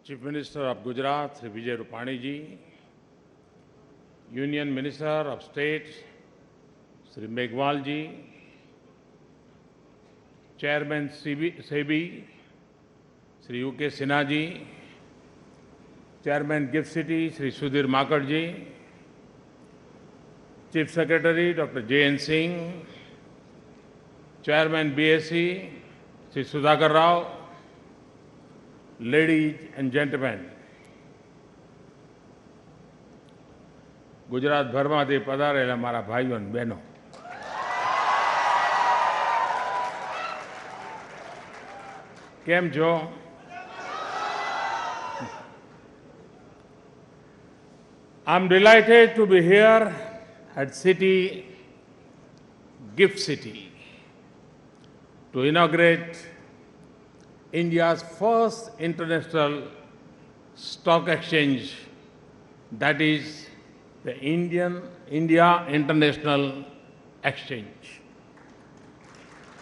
Chief Minister of Gujarat, Sri Vijay Rupani ji, Union Minister of State, Sri Meghwal ji, Chairman SEBI, Sri UK Sinha ji, Chairman Gift City, Sri Sudhir Makar ji, Chief Secretary, Dr. J.N. Singh, Chairman BSc, Sri Sudhakar Rao, ladies and gentlemen, Gujarat ભરમાંથી પધારેલા મારા ભાઈઓ અને બહેનો, કેમ છો? I'm delighted to be here at Gift City, to inaugurate India's first international stock exchange, that is the India International Exchange.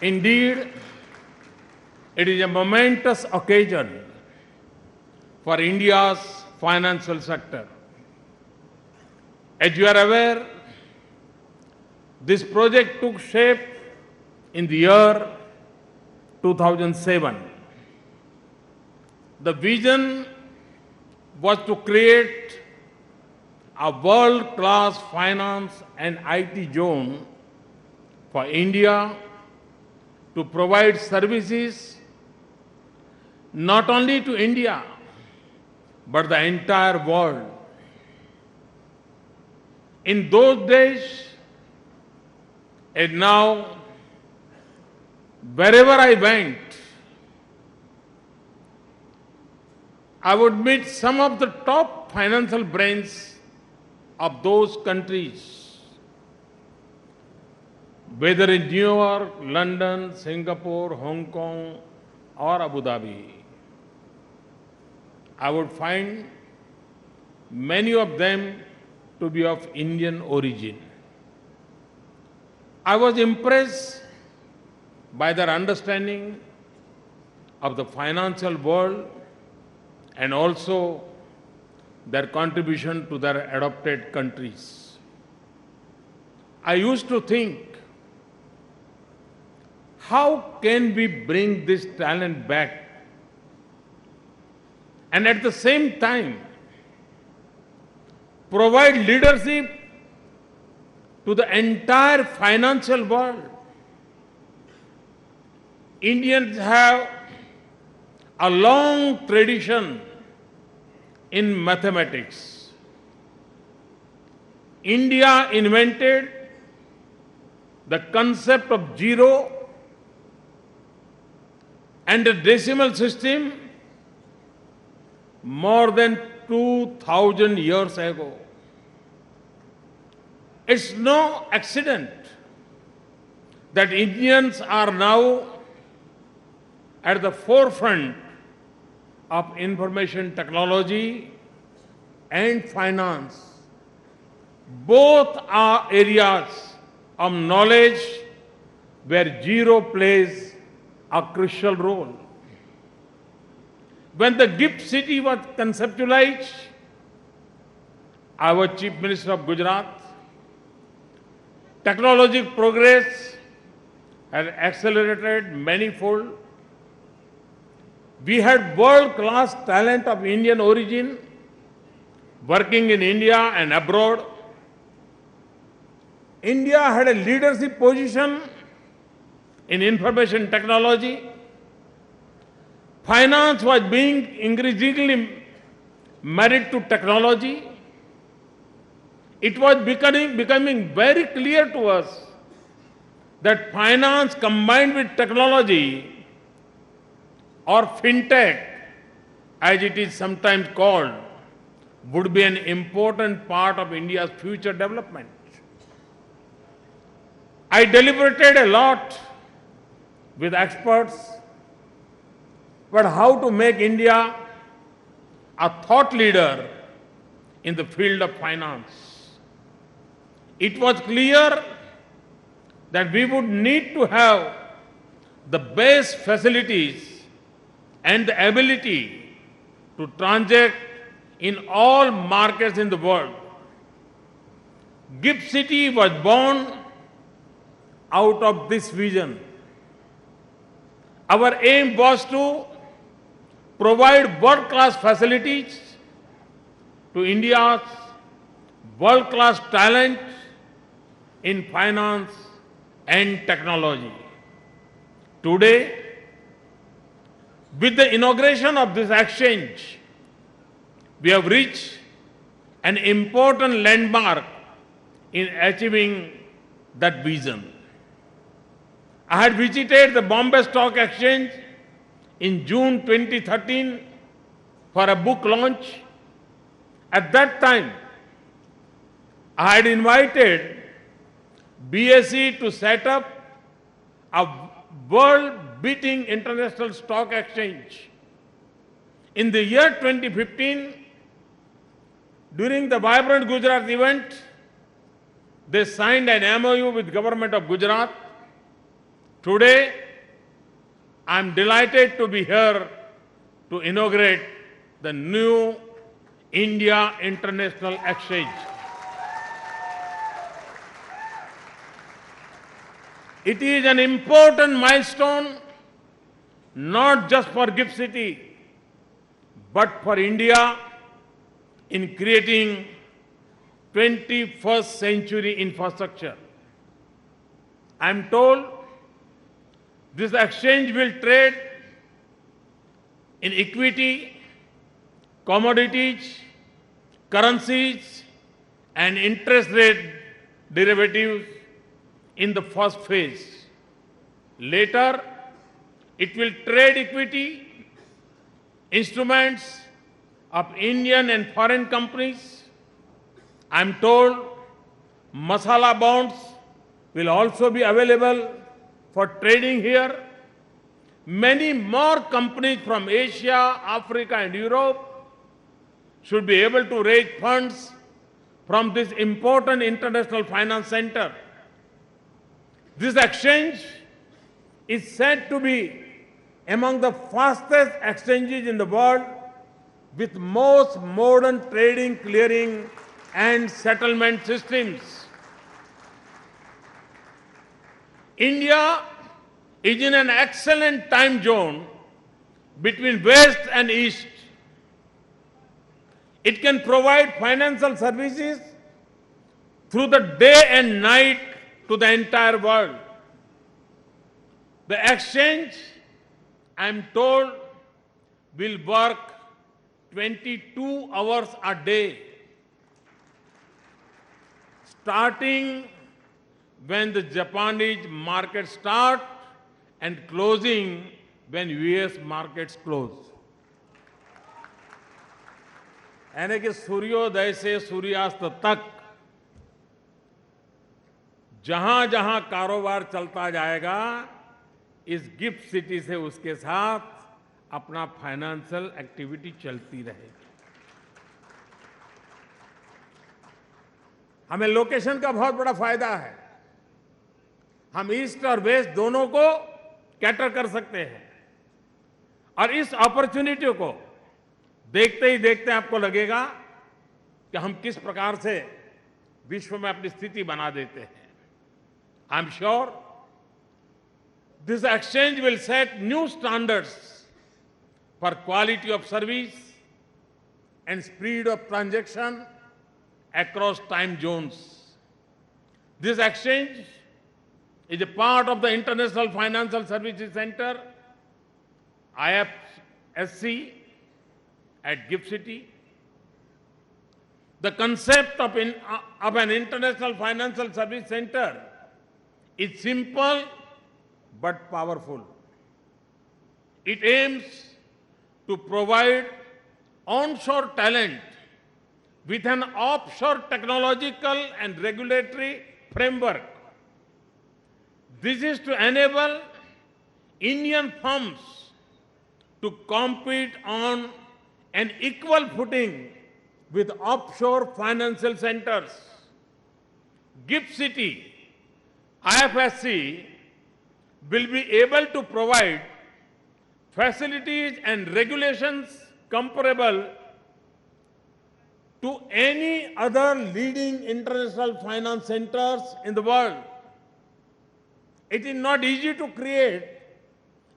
Indeed, it is a momentous occasion for India's financial sector. As you are aware, this project took shape in the year 2007. The vision was to create a world-class finance and IT zone for India to provide services not only to India, but the entire world. In those days, and now, wherever I went, I would meet some of the top financial brains of those countries, whether in New York, London, Singapore, Hong Kong, or Abu Dhabi. I would find many of them to be of Indian origin. I was impressed by their understanding of the financial world and also their contribution to their adopted countries. I used to think, how can we bring this talent back and at the same time provide leadership to the entire financial world? Indians have a long tradition in mathematics. India invented the concept of zero and the decimal system more than 2000 years ago. It's no accident that Indians are now at the forefront of information technology and finance. Both are areas of knowledge where zero plays a crucial role. When the Gift City was conceptualized, I was Chief Minister of Gujarat. Technological progress had accelerated manifold. We had world-class talent of Indian origin working in India and abroad. India had a leadership position in information technology. Finance was being increasingly married to technology. It was becoming very clear to us that finance combined with technology, or fintech, as it is sometimes called, would be an important part of India's future development. I deliberated a lot with experts about how to make India a thought leader in the field of finance. It was clear that we would need to have the base facilities and the ability to transact in all markets in the world. GIFT City was born out of this vision. Our aim was to provide world-class facilities to India's world-class talent in finance and technology. Today, with the inauguration of this exchange, we have reached an important landmark in achieving that vision. I had visited the Bombay Stock Exchange in June 2013 for a book launch. At that time, I had invited BSE to set up a world-beating international stock exchange. In the year 2015, during the Vibrant Gujarat event, they signed an MOU with Government of Gujarat. Today, I am delighted to be here to inaugurate the new India International Exchange. It is an important milestone not just for GIFT City, but for India in creating 21st century infrastructure. I am told this exchange will trade in equity, commodities, currencies, and interest rate derivatives in the first phase. Later, it will trade equity, instruments of Indian and foreign companies. I am told masala bonds will also be available for trading here. Many more companies from Asia, Africa, and Europe should be able to raise funds from this important international finance center. This exchange is said to be among the fastest exchanges in the world, with most modern trading, clearing, and settlement systems. India is in an excellent time zone between West and East. It can provide financial services through the day and night to the entire world. The exchange, I am told, will work 22 hours a day, starting when the Japanese markets start and closing when US markets close. यानी कि सूर्योदय से सूर्यास्त तक जहां जहां कारोबार चलता जाएगा, इस गिफ्ट सिटी से उसके साथ अपना फाइनेंशियल एक्टिविटी चलती रहेगी। हमें लोकेशन का बहुत बड़ा फायदा है। हम ईस्ट और वेस्ट दोनों को कैटर कर सकते हैं और इस अपॉर्चुनिटी को देखते ही देखते आपको लगेगा कि हम किस प्रकार से विश्व में अपनी स्थिति बना देते हैं। I am sure this exchange will set new standards for quality of service and speed of transaction across time zones. This exchange is a part of the International Financial Services Center, IFSC, at GIFT City. The concept of an International Financial Service Center is simple but powerful. It aims to provide onshore talent with an offshore technological and regulatory framework. This is to enable Indian firms to compete on an equal footing with offshore financial centers. GIFT City, IFSC, will be able to provide facilities and regulations comparable to any other leading international finance centers in the world. It is not easy to create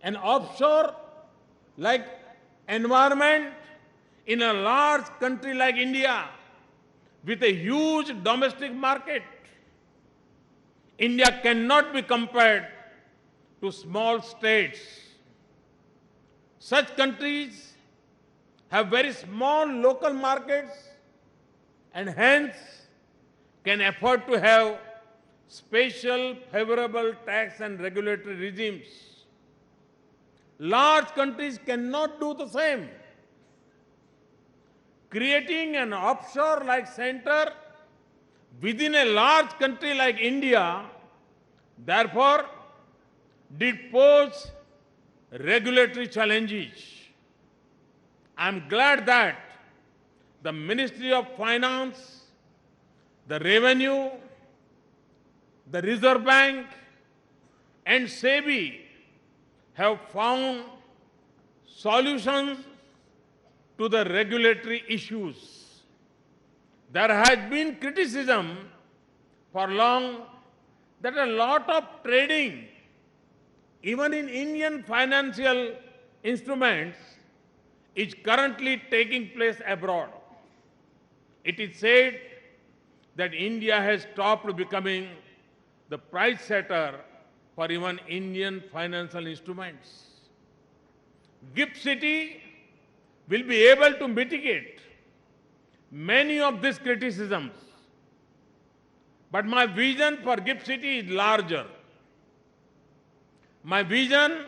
an offshore like environment in a large country like India with a huge domestic market. India cannot be compared to small states. Such countries have very small local markets and hence can afford to have special favorable tax and regulatory regimes. Large countries cannot do the same. Creating an offshore-like center within a large country like India, therefore, did pose regulatory challenges. I am glad that the Ministry of Finance, the Revenue, the Reserve Bank, and SEBI have found solutions to the regulatory issues. There has been criticism for long that a lot of trading, even in Indian financial instruments, is currently taking place abroad. It is said that India has stopped becoming the price setter for even Indian financial instruments. GIFT City will be able to mitigate many of these criticisms. But my vision for GIFT City is larger. My vision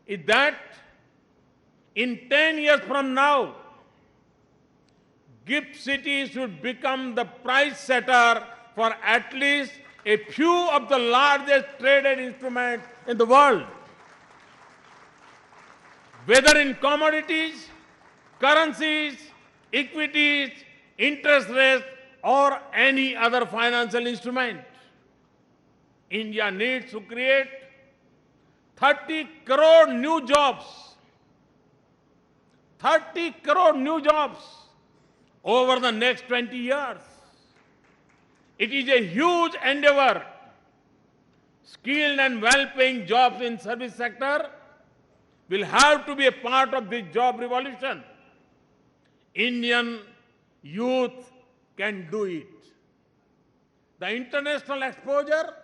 is that in 10 years from now, GIFT City should become the price setter for at least a few of the largest traded instruments in the world. Whether in commodities, currencies, equities, interest rates, or any other financial instrument. India needs to create 30 crore new jobs. 30 crore new jobs over the next 20 years. It is a huge endeavor. Skilled and well-paying jobs in service sector will have to be a part of this job revolution. Indian youth can do it. The international exposure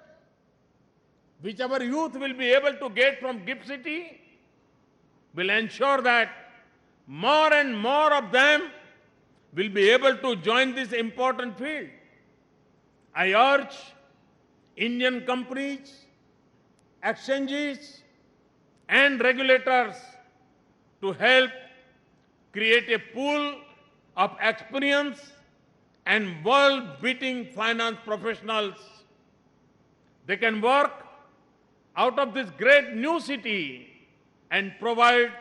which our youth will be able to get from GIFT City will ensure that more and more of them will be able to join this important field. I urge Indian companies, exchanges, and regulators to help create a pool of experienced and world-beating finance professionals. They can work out of this great new city and provide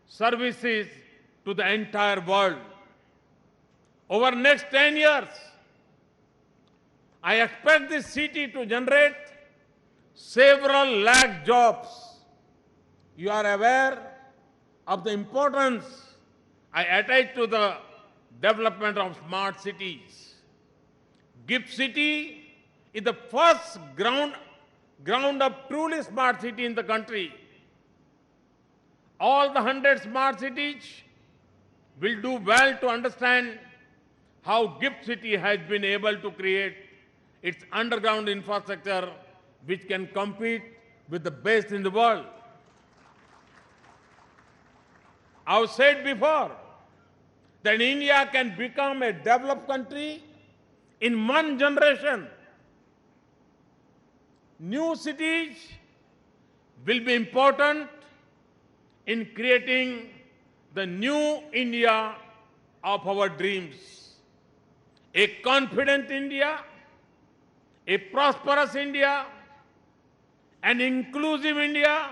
services to the entire world. Over the next 10 years, I expect this city to generate several lakh jobs. You are aware of the importance I attach to the development of smart cities. GIFT City is the first ground-up truly smart city in the country. All the 100 smart cities will do well to understand how GIFT City has been able to create its underground infrastructure which can compete with the best in the world. I've said before that India can become a developed country in one generation. New cities will be important in creating the new India of our dreams. A confident India, a prosperous India, an inclusive India,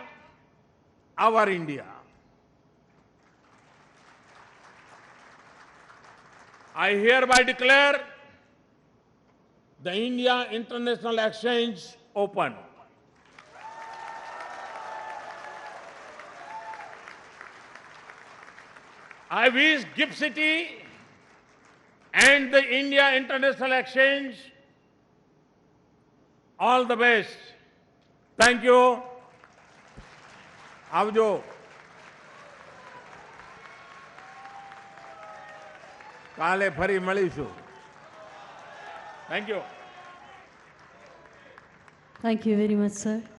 our India. I hereby declare the India International Exchange open. I wish GIFT City and the India International Exchange all the best. Thank you. આવજો. કાલે ફરી મળીશું. Thank you. Thank you very much, sir.